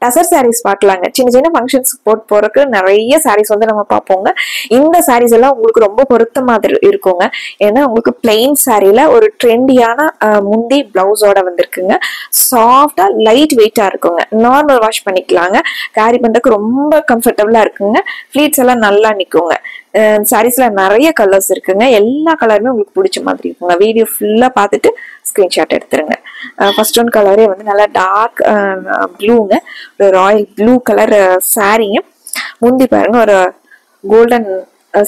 Tussar sarees பார்க்கலாங்க. சின்ன சின்ன ஃபங்க்ஷன்ஸ் போட்டு போறதுக்கு நிறைய sarees வந்து நம்ம பார்ப்போங்க. இந்த sarees எல்லாம் உங்களுக்கு ரொம்ப பொருத்த மாதிரி இருக்குங்க. ஏன்னா உங்களுக்கு பிளெயின் சாரியில ஒரு ட்ரெண்டியான முந்தி பிளவுஸோட வந்திருக்குங்க. சாஃப்டா லைட் வெயிட்டா இருக்குங்க. நார்மல் வாஷ் பண்ணிக்கலாங்க. கேரி பண்றதுக்கு ரொம்ப கம்ஃபர்டபுளா இருக்குங்க. ஃபிளீட்ஸ் எல்லாம் நல்லா நிக்குங்க. சாரீஸ்ல நிறைய கலர்ஸ் இருக்குங்க. எல்லா கலருமே உங்களுக்கு பிடிச்ச மாதிரி இருக்குங்க. வீடியோ ஃபுல்லா பார்த்துட்டு ஸ்கிரீன்ஷாட் எடுத்துருங்க. ஃபர்ஸ்ட் ஒன் கலரே வந்து நல்லா டார்க் ப்ளூங்க, ஒரு ராயல் ப்ளூ கலர் சாரீங்க. முந்தி பாருங்க ஒரு கோல்டன்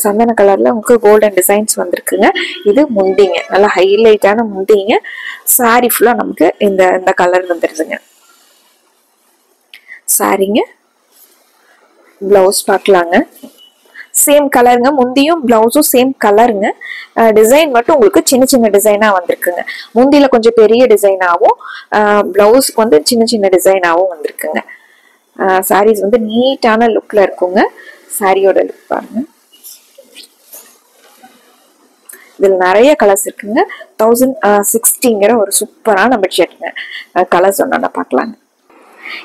சந்தன கலர்ல உங்களுக்கு கோல்டன் டிசைன்ஸ் வந்திருக்குங்க. இது முந்திங்க, நல்லா ஹைலைட்டான முந்திங்க. சாரி ஃபுல்லா நமக்கு இந்த இந்த கலர் வந்துருதுங்க. சாரிங்க பிளவுஸ் பார்க்கலாங்க. சேம் கலருங்க, முந்தியும் பிளவுஸும் சேம் கலருங்க. டிசைன் மட்டும் உங்களுக்கு சின்ன சின்ன டிசைனா வந்திருக்குங்க. முந்தியில கொஞ்சம் பெரிய டிசைனாவும் பிளவுஸ்க்கு வந்து சின்ன சின்ன டிசைனாவும் வந்திருக்குங்க. சாரீஸ் வந்து நீட்டான லுக்ல இருக்குங்க. சாரியோட லுக் பாருங்க. இதுல நிறைய கலர்ஸ் இருக்குங்க. 1060ங்கிற ஒரு சூப்பரான பட்ஜெட்டுங்க. கலர்ஸ் ஒன்னா பார்க்கலாங்க.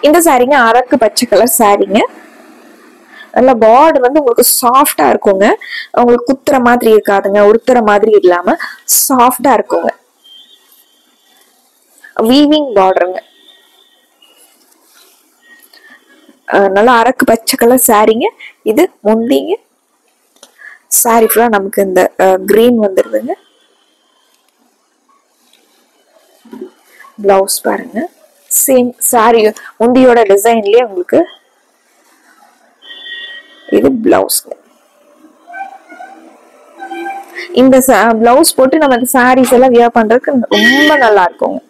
இந்த சாரீங்க அரக்கு பச்சை கலர் சாரீங்க. நல்ல பார்டர் வந்து உங்களுக்கு சாஃப்டா இருக்குங்க. உங்களுக்கு குத்துற மாதிரி இருக்காதுங்க, உடுத்துற மாதிரி இல்லாம சாஃப்டா இருக்குங்க. வீவிங் பார்டருங்க. நல்லா அரக்கு பச்சை கலர் சாரீங்க. இது முந்திங்க. சாரி ஃபுல்லா நமக்கு இந்த கிரீன் வந்துருதுங்க. பிளவுஸ் பாருங்க. சேம் சாரி முந்தியோட டிசைன்லயே உங்களுக்கு இது பிளவுஸ். இந்த பிளவுஸ் போட்டு நம்ம சாரீஸ் எல்லாம் வியர் பண்றதுக்கு ரொம்ப நல்லா இருக்குங்க.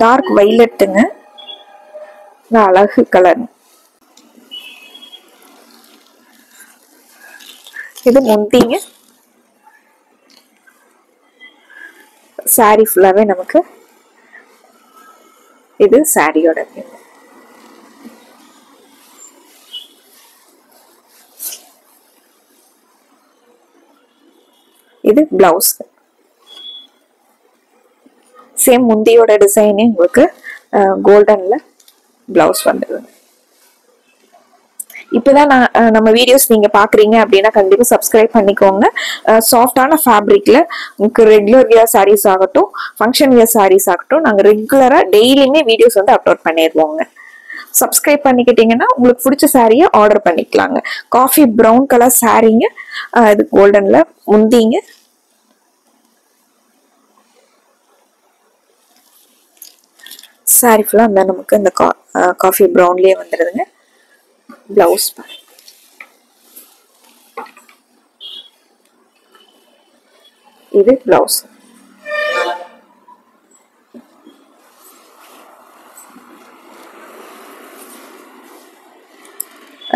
டார்க் வைலட்டுங்க, அழகு கலர். இது முந்திங்க. சாரி ஃபுல்லாவே நமக்கு இது சாரியோட இது பிளவுஸ். சேம் முந்தியோட டிசைனே உங்களுக்கு கோல்டன்ல பிளவுஸ் வந்துடுது. இப்பதான் நம்ம வீடியோஸ் நீங்க பாக்குறீங்க அப்படின்னா கண்டிப்பா சப்ஸ்கிரைப் பண்ணிக்கோங்க. சாஃப்டான ஃபேப்ரிக்ல உங்களுக்கு ரெகுலர் வியர் சாரீஸ் ஆகட்டும், ஃபங்க்ஷன் வியர் சாரீஸ் ஆகட்டும், நாங்க ரெகுலரா டெய்லியுமே வீடியோஸ் வந்து அப்லோட் பண்ணிடுவோங்க. சப்ஸ்கிரைப் பண்ணிக்கிட்டீங்கன்னா உங்களுக்கு பிடிச்ச சாரியை ஆர்டர் பண்ணிக்கலாங்க. காஃபி ப்ரௌன் கலர் சாரீங்க. இது கோல்டன்ல முந்திங்க. சாரி ஃபுல்லா அந்த நமக்கு இந்த காஃபி ப்ரௌன்லயே வந்துடுதுங்க. பிளவுஸ் இது பிளவுஸ்.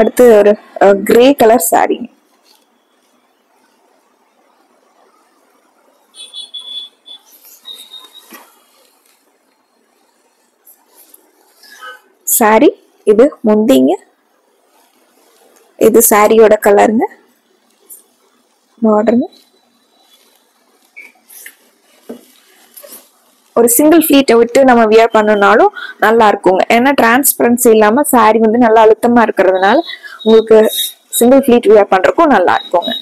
அடுத்து ஒரு கிரே கலர் சாரி. சாரி இது முந்திங்க. இது சாரியோட கலருங்க. பார்டருங்க. ஒரு சிங்கிள் ஃபிளீட்டை விட்டு நம்ம வியர் பண்ணனாலும் நல்லா இருக்குங்க. ஏன்னா டிரான்ஸ்பரன்சி இல்லாம சாரி வந்து நல்லா அழுத்தமா இருக்கிறதுனால உங்களுக்கு சிங்கிள் ஃபிளீட் வியர் பண்றதுக்கும் நல்லா இருக்குங்க.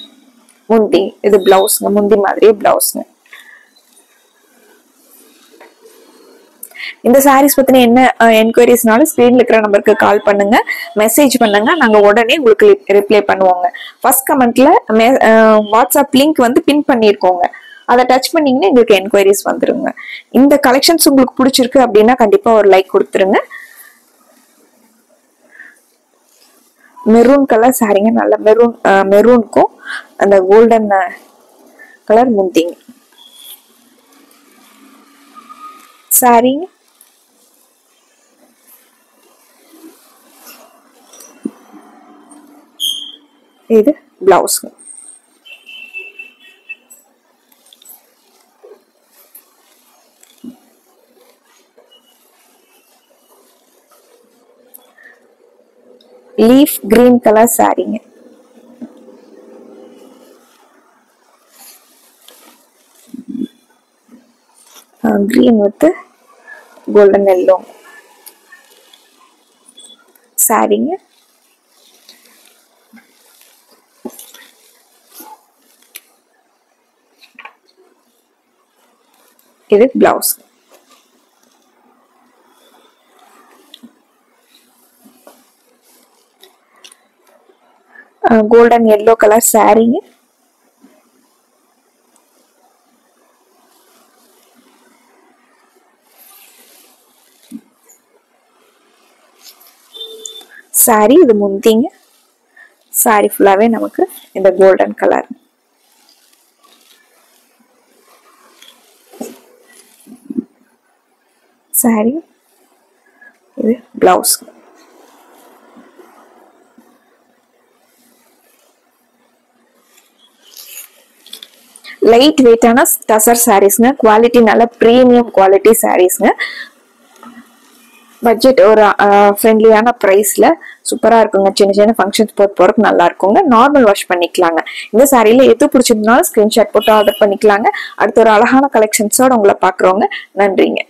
முந்தி இது பிளவுஸ்ங்க. முந்தி மாதிரியே பிளவுஸ்ங்க. இந்த சாரீஸ் பத்தின என்ன என்கொயரிஸ்னாலும் ஸ்கிரீன்ல இருக்கிற நம்பருக்கு கால் பண்ணுங்க, மெசேஜ் பண்ணுங்க. நாங்க உடனே உங்களுக்கு ரிப்ளை பண்ணுவோங்க. ஃபர்ஸ்ட் கமெண்ட்ல வாட்ஸ்அப் லிங்க் வந்து பின் பண்ணிருக்கோங்க. அதை டச் பண்ணீங்கன்னா எங்களுக்கு என்கொயரிஸ் வந்துருங்க. இந்த கலெக்ஷன்ஸ் உங்களுக்கு பிடிச்சிருக்கு அப்படின்னா கண்டிப்பா ஒரு லைக் கொடுத்துருங்க. மெரூன் கலர் சாரீங்க. நல்ல மெரூனுக்கும் அந்த கோல்டன் கலர் முந்திங்க சாரீங்க. இது பிளவுஸ். லீஃப் கிரீன் கலர் சாரீங்க. கிரீன் வித் கோல்டன் எல்லோ சாரிங்க. இது பிளவுஸ். கோல்டன் எல்லோ கலர் சாரீங்க. சாரி இது முந்திங்க. சாரி ஃபுல்லாவே நமக்கு இந்த கோல்டன் கலர். சாரி இது பிளவுஸ். லைட் வெயிட்டான டசர் சாரீஸ்ங்க. குவாலிட்டி நல்ல பிரீமியம் குவாலிட்டி சாரீஸ்ங்க. பட்ஜெட் ஒரு ஃப்ரெண்ட்லியான ப்ரைஸ்ல சூப்பரா இருக்குங்க. சின்ன சின்ன ஃபங்க்ஷன்ஸ் போறதுக்கு நல்லா இருக்குங்க. நார்மல் வாஷ் பண்ணிக்கலாங்க. இந்த சாரியில எது பிடிச்சிருந்தாலும் ஸ்கிரீன்ஷாட் போட்டு ஆர்டர் பண்ணிக்கலாங்க. அடுத்த ஒரு அழகான கலெக்ஷன்ஸோட உங்களை பாக்குறோங்க. நன்றிங்க.